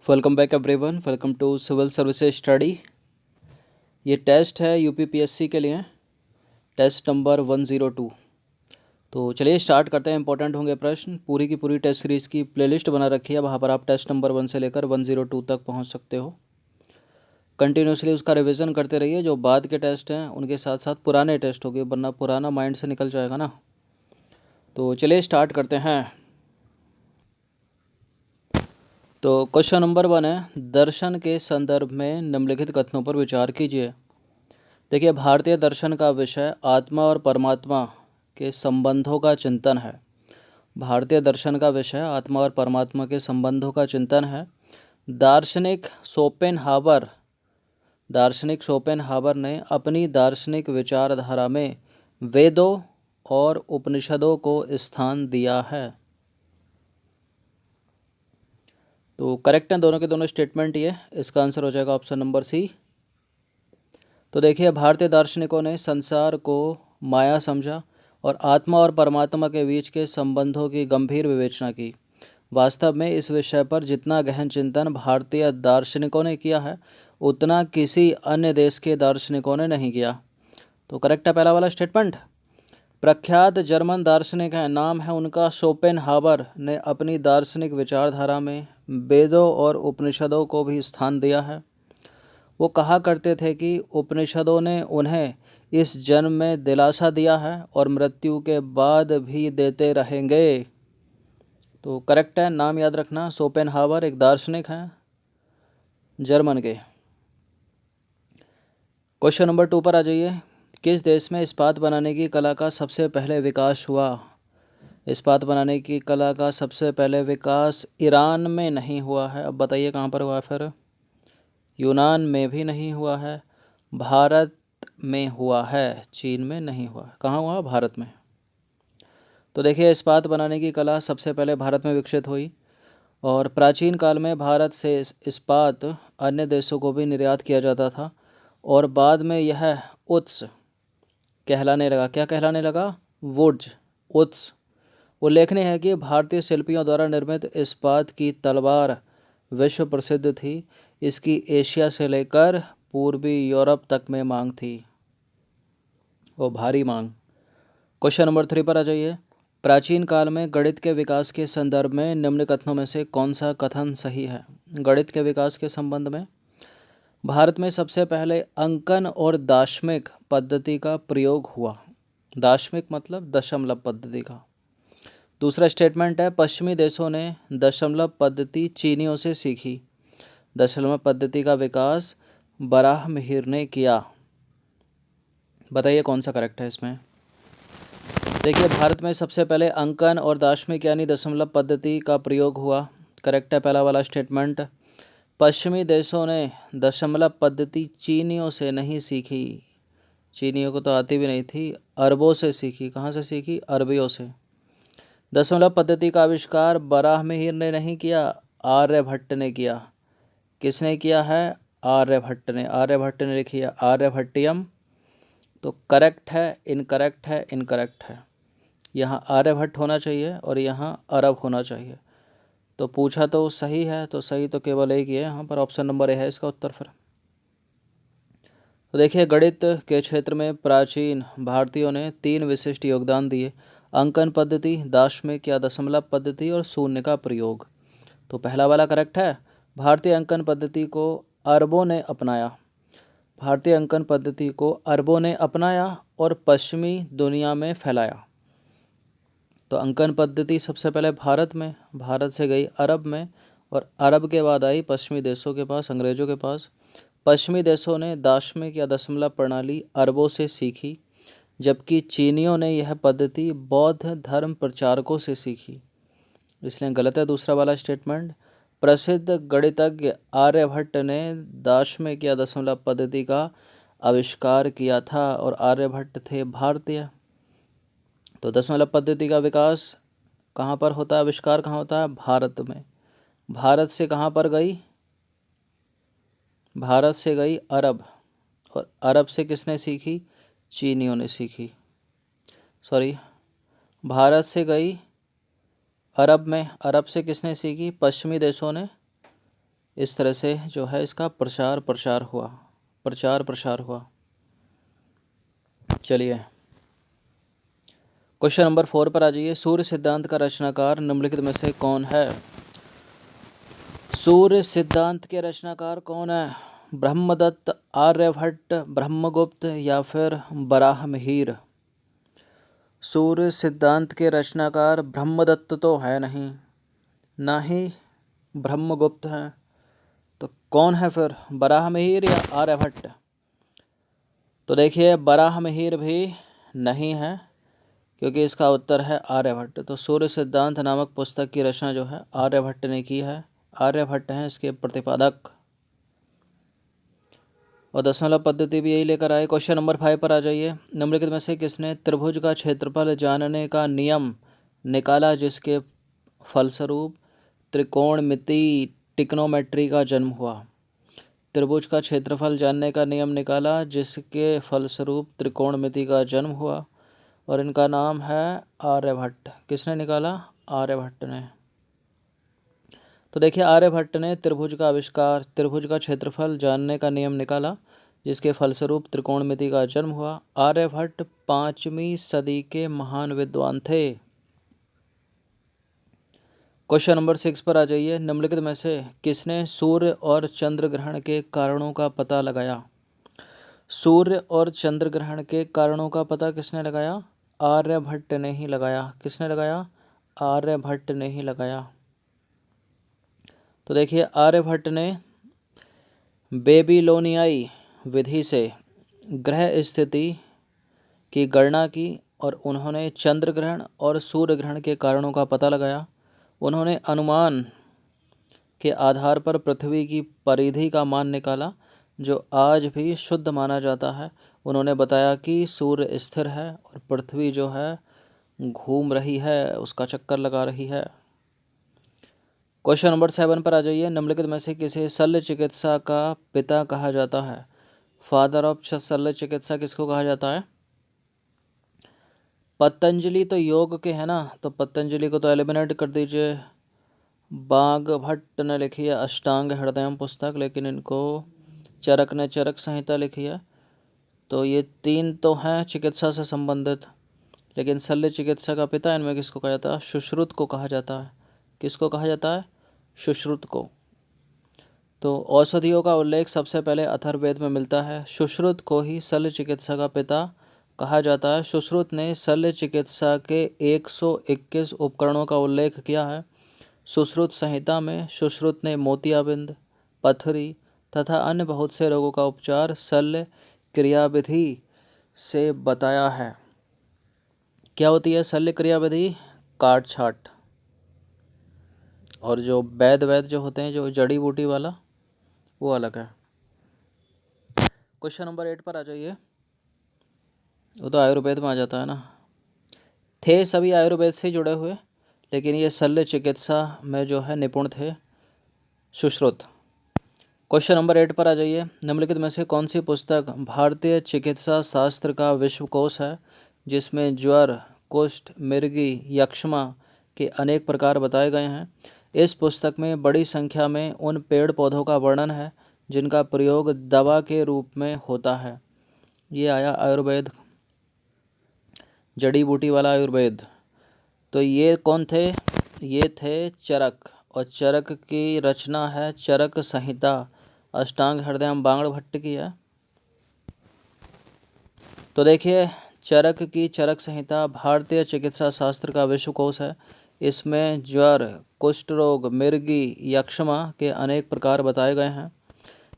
Welcome back everyone, welcome to civil services study. ये test है UPPSC के लिए, टेस्ट नंबर 102। तो चलिए स्टार्ट करते हैं। इंपॉर्टेंट होंगे प्रश्न। पूरी की पूरी टेस्ट सीरीज़ की प्लेलिस्ट बना रखी है, वहाँ पर आप टेस्ट नंबर 1 से लेकर 102 तक पहुँच सकते हो। कंटिन्यूसली उसका रिविज़न करते रहिए। जो बाद के टेस्ट हैं उनके साथ साथ पुराने टेस्ट होंगे, वरना पुराना माइंड से निकल जाएगा ना। तो चलिए स्टार्ट करते हैं। तो क्वेश्चन नंबर 1 है, दर्शन के संदर्भ में निम्नलिखित कथनों पर विचार कीजिए। देखिए, भारतीय दर्शन का विषय आत्मा और परमात्मा के संबंधों का चिंतन है। भारतीय दर्शन का विषय आत्मा और परमात्मा के संबंधों का चिंतन है। दार्शनिक शोपेनहावर ने अपनी दार्शनिक विचारधारा में वेदों और उपनिषदों को स्थान दिया है। तो करेक्ट हैं दोनों के दोनों स्टेटमेंट। ये इसका आंसर हो जाएगा ऑप्शन नंबर सी। तो देखिए, भारतीय दार्शनिकों ने संसार को माया समझा और आत्मा और परमात्मा के बीच के संबंधों की गंभीर विवेचना की। वास्तव में इस विषय पर जितना गहन चिंतन भारतीय दार्शनिकों ने किया है, उतना किसी अन्य देश के दार्शनिकों ने नहीं किया। तो करेक्ट है पहला वाला स्टेटमेंट। प्रख्यात जर्मन दार्शनिक है, नाम है उनका शोपेनहावर, ने अपनी दार्शनिक विचारधारा में वेदों और उपनिषदों को भी स्थान दिया है। वो कहा करते थे कि उपनिषदों ने उन्हें इस जन्म में दिलासा दिया है और मृत्यु के बाद भी देते रहेंगे। तो करेक्ट है, नाम याद रखना, शोपेनहावर एक दार्शनिक हैं जर्मन के। क्वेश्चन नंबर 2 पर आ जाइए। किस देश में इस्पात बनाने की कला का सबसे पहले विकास हुआ? इस्पात बनाने की कला का सबसे पहले विकास ईरान में नहीं हुआ है। अब बताइए कहाँ पर हुआ है फिर? यूनान में भी नहीं हुआ है, भारत में हुआ है, चीन में नहीं हुआ है। कहाँ हुआ? भारत में। तो देखिए, इस्पात बनाने की कला सबसे पहले भारत में विकसित हुई और प्राचीन काल में भारत से इस्पात अन्य देशों को भी निर्यात किया जाता था और बाद में यह उत्स कहलाने लगा। क्या कहलाने लगा? वुड्स, उत्स। उल्लेखनीय है कि भारतीय शिल्पियों द्वारा निर्मित इस्पात की तलवार विश्व प्रसिद्ध थी। इसकी एशिया से लेकर पूर्वी यूरोप तक में मांग थी, वो भारी मांग। क्वेश्चन नंबर 3 पर आ जाइए। प्राचीन काल में गणित के विकास के संदर्भ में निम्न कथनों में से कौन सा कथन सही है? गणित के विकास के संबंध में भारत में सबसे पहले अंकन और दाशमिक पद्धति का प्रयोग हुआ। दाशमिक मतलब दशमलव पद्धति का। दूसरा स्टेटमेंट है, पश्चिमी देशों ने दशमलव पद्धति चीनियों से सीखी। दशमलव पद्धति का विकास बराहमिहिर ने किया। बताइए कौन सा करेक्ट है इसमें? देखिए, भारत में सबसे पहले अंकन और दाशमिक यानी दशमलव पद्धति का प्रयोग हुआ। करेक्ट है पहला वाला स्टेटमेंट। पश्चिमी देशों ने दशमलव पद्धति चीनियों से नहीं सीखी। चीनियों को तो आती भी नहीं थी, अरबों से सीखी। कहाँ से सीखी? अरबियों से। दशमलव पद्धति का आविष्कार बराहमिहिर ने नहीं किया, आर्यभट्ट ने किया। किसने किया है? आर्यभट्ट ने। आर्यभट्ट ने लिखी है आर्यभट्टियम। तो करेक्ट है, इनकरेक्ट है, इनकरेक्ट है। यहाँ आर्यभट्ट होना चाहिए और यहाँ अरब होना चाहिए। तो पूछा तो सही है, तो सही तो केवल एक ही है यहाँ पर, ऑप्शन नंबर ए है इसका उत्तर फिर। तो देखिए, गणित के क्षेत्र में प्राचीन भारतीयों ने 3 विशिष्ट योगदान दिए: अंकन पद्धति, दाशमिक या दशमलव पद्धति और शून्य का प्रयोग। तो पहला वाला करेक्ट है। भारतीय अंकन पद्धति को अरबों ने अपनाया। भारतीय अंकन पद्धति को अरबों ने अपनाया और पश्चिमी दुनिया में फैलाया। तो अंकन पद्धति सबसे पहले भारत में, भारत से गई अरब में और अरब के बाद आई पश्चिमी देशों के पास, अंग्रेज़ों के पास। पश्चिमी देशों ने दाशमिक या दशमलव प्रणाली अरबों से सीखी, जबकि चीनियों ने यह पद्धति बौद्ध धर्म प्रचारकों से सीखी। इसलिए गलत है दूसरा वाला स्टेटमेंट। प्रसिद्ध गणितज्ञ आर्यभट्ट ने दाशमिक या दशमलव पद्धति का आविष्कार किया था और आर्यभट्ट थे भारतीय। तो दशमलव पद्धति का विकास कहाँ पर होता है? आविष्कार कहाँ होता है? भारत में। भारत से कहाँ पर गई? भारत से गई अरब, और अरब से किसने सीखी? चीनियों ने सीखी। सॉरी, भारत से गई अरब में, अरब से किसने सीखी? पश्चिमी देशों ने इस तरह से जो है इसका प्रचार प्रसार हुआ। चलिए क्वेश्चन नंबर 4 पर आ जाइए। सूर्य सिद्धांत का रचनाकार निम्नलिखित में से कौन है? सूर्य सिद्धांत के रचनाकार कौन है? ब्रह्मदत्त, आर्यभट्ट, ब्रह्मगुप्त या फिर बराहमिहिर? सूर्य सिद्धांत के रचनाकार ब्रह्मदत्त तो है नहीं, ना ही ब्रह्मगुप्त हैं, तो कौन है फिर? बराहमिहिर या आर्यभट्ट? तो देखिए बराहमिहिर भी नहीं है, क्योंकि इसका उत्तर है आर्यभट्ट। तो सूर्य सिद्धांत नामक पुस्तक की रचना जो है आर्यभट्ट ने की है। आर्यभट्ट हैं इसके प्रतिपादक। और दशमलव पद्धति भी यही लेकर आए। क्वेश्चन नंबर 5 पर आ जाइए। निम्नलिखित में से किसने त्रिभुज का क्षेत्रफल जानने का नियम निकाला, जिसके फलस्वरूप त्रिकोणमिति ट्रिग्नोमेट्री का जन्म हुआ? त्रिभुज का क्षेत्रफल जानने का नियम निकाला, जिसके फलस्वरूप त्रिकोणमिति का जन्म हुआ, और इनका नाम है आर्यभट्ट। किसने निकाला? आर्यभट्ट ने। तो देखिए आर्यभट्ट ने त्रिभुज का क्षेत्रफल जानने का नियम निकाला, जिसके फलस्वरूप त्रिकोणमिति का जन्म हुआ। आर्यभट्ट 5वीं सदी के महान विद्वान थे। क्वेश्चन नंबर 6 पर आ जाइए। निम्नलिखित में से किसने सूर्य और चंद्र ग्रहण के कारणों का पता लगाया? सूर्य और चंद्र ग्रहण के कारणों का पता किसने लगाया? आर्यभट्ट ने ही लगाया। किसने लगाया? आर्यभट्ट ने ही लगाया। तो देखिए आर्यभट्ट ने बेबीलोनियाई विधि से ग्रह स्थिति की गणना की, और उन्होंने चंद्र ग्रहण और सूर्य ग्रहण के कारणों का पता लगाया। उन्होंने अनुमान के आधार पर पृथ्वी की परिधि का मान निकाला, जो आज भी शुद्ध माना जाता है। उन्होंने बताया कि सूर्य स्थिर है और पृथ्वी जो है घूम रही है, उसका चक्कर लगा रही है। क्वेश्चन नंबर 7 पर आ जाइए। निम्नलिखित में से किसे शल्य चिकित्सा का पिता कहा जाता है? फादर ऑफ शल्य चिकित्सा किसको कहा जाता है? पतंजलि तो योग के है ना, तो पतंजलि को तो एलिमिनेट कर दीजिए। बाघभट्ट ने लिखी है अष्टांग हृदयम पुस्तक, लेकिन इनको चरक ने चरक संहिता लिखी है। तो ये 3 तो हैं चिकित्सा से संबंधित, लेकिन शल्य चिकित्सा का पिता इनमें किसको कहा जाता है? सुश्रुत को कहा जाता है। किसको कहा जाता है? सुश्रुत को। तो औषधियों का उल्लेख सबसे पहले अथर्ववेद में मिलता है। सुश्रुत को ही शल्य चिकित्सा का पिता कहा जाता है। सुश्रुत ने शल्य चिकित्सा के 121 उपकरणों का उल्लेख किया है। सुश्रुत संहिता में सुश्रुत ने मोतियाबिंद, पथरी तथा अन्य बहुत से रोगों का उपचार शल्य क्रियाविधि से बताया है। क्या होती है शल्य क्रियाविधि? काट छाट। और जो वैद्य जो होते हैं, जो जड़ी बूटी वाला, वो अलग है। क्वेश्चन नंबर 8 पर आ जाइए। वो तो आयुर्वेद में आ जाता है ना। थे सभी आयुर्वेद से जुड़े हुए, लेकिन ये शल्य चिकित्सा में जो है निपुण थे सुश्रुत। क्वेश्चन नंबर 8 पर आ जाइए। निम्नलिखित में से कौन सी पुस्तक भारतीय चिकित्सा शास्त्र का विश्वकोश है, जिसमें ज्वर, कुष्ठ, मिर्गी, यक्ष्मा के अनेक प्रकार बताए गए हैं? इस पुस्तक में बड़ी संख्या में उन पेड़ पौधों का वर्णन है जिनका प्रयोग दवा के रूप में होता है। ये आया आयुर्वेद, जड़ी बूटी वाला आयुर्वेद। तो ये कौन थे? ये थे चरक, और चरक की रचना है चरक संहिता, अष्टांग हृदयम बाणभट्ट की है। तो देखिए चरक की चरक संहिता भारतीय चिकित्सा शास्त्र का विश्वकोश है। इसमें ज्वर, कुष्ठ रोग, मिर्गी, यक्ष्मा के अनेक प्रकार बताए गए हैं।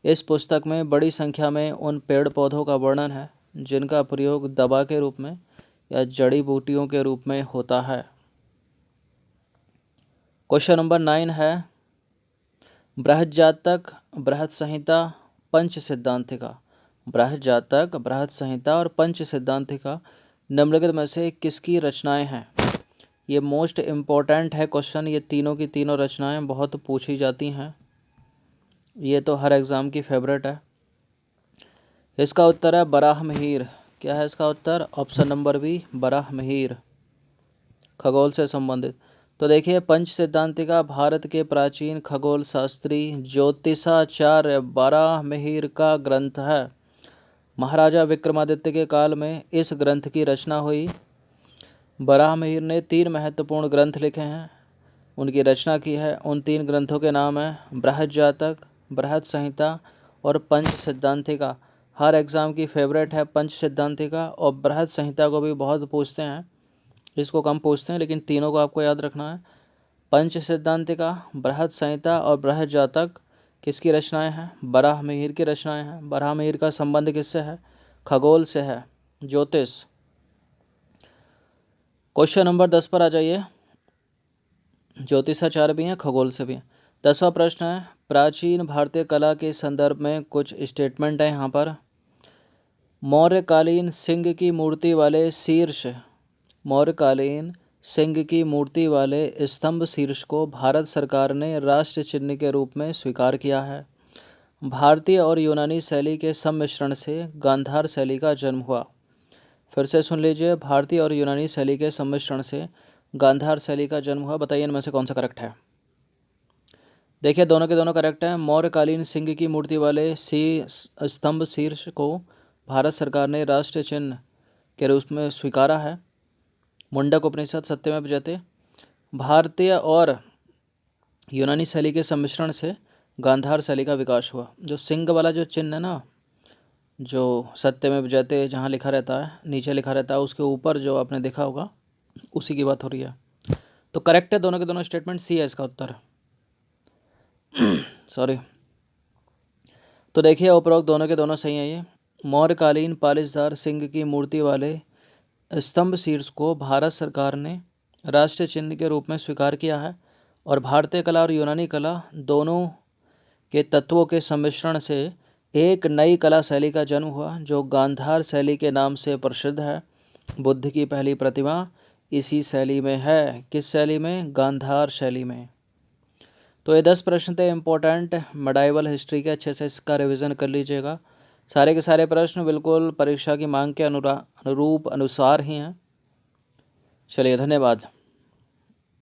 इस पुस्तक में बड़ी संख्या में उन पेड़ पौधों का वर्णन है जिनका प्रयोग दवा के रूप में या जड़ी बूटियों के रूप में होता है। क्वेश्चन नंबर 9 है बृहद जातक, बृहद संहिता, पंच सिद्धांतिका। बृहद जातक, बृहद संहिता और पंच सिद्धांतिका निम्नलिखित में से किसकी रचनाएं हैं? ये मोस्ट इम्पोर्टेंट है क्वेश्चन। ये तीनों की तीनों रचनाएं बहुत पूछी जाती हैं। ये तो हर एग्ज़ाम की फेवरेट है। इसका उत्तर है बराहमिहिर। क्या है इसका उत्तर? ऑप्शन नंबर बी, बराहमिहिर, खगोल से संबंधित। तो देखिए, पंच सिद्धांतिका भारत के प्राचीन खगोल शास्त्री ज्योतिषाचार्य वराहमिहिर का ग्रंथ है। महाराजा विक्रमादित्य के काल में इस ग्रंथ की रचना हुई। वराहमिहिर ने 3 महत्वपूर्ण ग्रंथ लिखे हैं, उनकी रचना की है। उन 3 ग्रंथों के नाम हैं बृहद जातक, बृहद संहिता और पंच सिद्धांतिका। हर एग्ज़ाम की फेवरेट है पंच सिद्धांतिका, और बृहद संहिता को भी बहुत पूछते हैं, इसको कम पूछते हैं, लेकिन तीनों को आपको याद रखना है। पंच सिद्धांतिका, बृहद संहिता और बृहद जातक किसकी रचनाएं हैं? वराहमिहिर की रचनाएं हैं। वराहमिहिर का संबंध किससे है? खगोल से है, ज्योतिष। क्वेश्चन नंबर 10 पर आ जाइए। ज्योतिषाचार्य भी हैं, खगोल से भी हैं। 10वां प्रश्न है, प्राचीन भारतीय कला के संदर्भ में कुछ स्टेटमेंट है यहाँ पर। मौर्यकालीन सिंह की मूर्ति वाले शीर्ष मौर्यकालीन सिंह की मूर्ति वाले स्तंभ शीर्ष को भारत सरकार ने राष्ट्र चिन्ह के रूप में स्वीकार किया है। भारतीय और यूनानी शैली के सम्मिश्रण से गांधार शैली का जन्म हुआ। फिर से सुन लीजिए, भारतीय और यूनानी शैली के सम्मिश्रण से गांधार शैली का जन्म हुआ। बताइए इनमें से कौन सा करेक्ट है? देखिए, दोनों के दोनों करेक्ट हैं। मौर्यकालीन सिंह की मूर्ति वाले स्तंभ शीर्ष को भारत सरकार ने राष्ट्रीय चिन्ह के रूप में स्वीकारा है। मुंडक उपनिषद सत्यमेव जयते। भारतीय और यूनानी शैली के सम्मिश्रण से गांधार शैली का विकास हुआ। जो सिंह वाला जो चिन्ह है ना, जो सत्यमेव जयते जहाँ लिखा रहता है, नीचे लिखा रहता है, उसके ऊपर जो आपने देखा होगा, उसी की बात हो रही है। तो करेक्ट है दोनों के दोनों स्टेटमेंट, सी है इसका उत्तर। सॉरी। तो देखिए, उपरोक्त दोनों के दोनों सही हैं। ये मौर्यकालीन पालिशदार सिंह की मूर्ति वाले स्तंभ शीर्ष को भारत सरकार ने राष्ट्रीय चिन्ह के रूप में स्वीकार किया है, और भारतीय कला और यूनानी कला दोनों के तत्वों के सम्मिश्रण से एक नई कला शैली का जन्म हुआ, जो गांधार शैली के नाम से प्रसिद्ध है। बुद्ध की पहली प्रतिमा इसी शैली में है। किस शैली में? गांधार शैली में। तो ये 10 प्रश्न थे इम्पोर्टेंट मेडाइवल हिस्ट्री के, अच्छे से इसका रिवीजन कर लीजिएगा। सारे के सारे प्रश्न बिल्कुल परीक्षा की मांग के अनुरूप अनुसार ही हैं। चलिए, धन्यवाद।